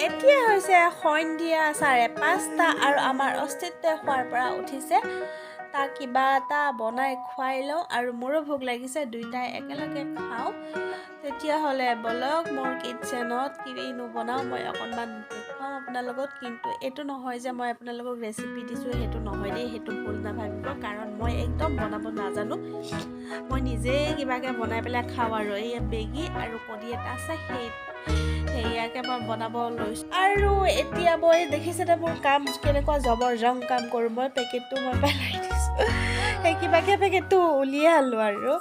এতিয়া হৈছে সন্ধিয়া 5:30 আৰু আমাৰ অস্তিত্ব খোৱাৰ পৰা উঠিছে। তাক কিবা এটা বনাই খুৱাই লওঁ আৰু মোৰো ভোক লাগিছে, দুইটাই একেলগে খাওঁ। তেতিয়াহ'লে বলক মোৰ কিটচেনত কিনো বনাওঁ মই অকণমান দেখুৱাম আপোনালোকক। কিন্তু এইটো নহয় যে মই আপোনালোকক ৰেচিপি দিছোঁ, সেইটো নহয় দেই, সেইটো ভুল নাভাবিব, কাৰণ মই একদম বনাব নাজানো। মই নিজেই কিবাকৈ বনাই পেলাই খাওঁ আৰু এই মেগী আৰু কণী এটা আছে, সেয়াকে মই বনাব লৈছোঁ। আৰু এতিয়া মই দেখিছেনে মোৰ কাম কেনেকুৱা জবৰ জং কাম কৰোঁ। মই পেকেটটো পেলাই দিছোঁ, সেই কিবাকৈ পেকেটটো উলিয়ালোঁ আৰু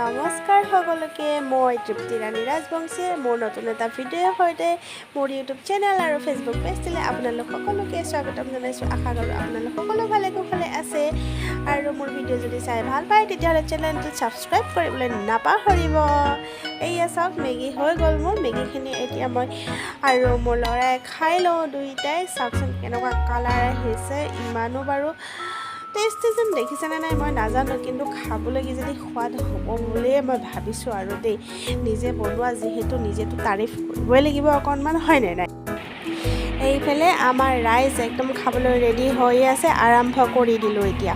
নমস্কাৰ সকলোকে, মই তৃপ্তি ৰাণী ৰাজবংশীয়ে মোৰ নতুন এটা ভিডিঅ'ৰ সৈতে মোৰ ইউটিউব চেনেল আৰু ফেচবুক পেজটোলৈ আপোনালোক সকলোকে স্বাগতম জনাইছোঁ। আশা কৰোঁ আপোনালোক সকলো ভালে কুশলে আছে আৰু মোৰ ভিডিঅ' যদি চাই ভাল পায় তেতিয়াহ'লে চেনেলটো ছাবস্ক্ৰাইব কৰিবলৈ নাপাহৰিব। এয়া চাওক, মেগী হৈ গ'ল মোৰ। মেগীখিনি এতিয়া মই আৰু মোৰ ল'ৰাই খাই লওঁ দুইটাই। চাওকচোন কেনেকুৱা কালাৰ আহিছে, ইমানো বাৰু টেষ্টি যেন দেখিছেনে নাই মই নাজানো, কিন্তু খাবলৈ কিজানি সোৱাদ হ'ব বুলিয়ে মই ভাবিছোঁ আৰু দেই। নিজে বনোৱা যিহেতু নিজেতো তাৰিফ কৰিবই লাগিব অকণমান, হয়নে নাই? এইফালে আমাৰ ৰাইজ একদম খাবলৈ ৰেডি হৈ আছে, আৰম্ভ কৰি দিলোঁ এতিয়া।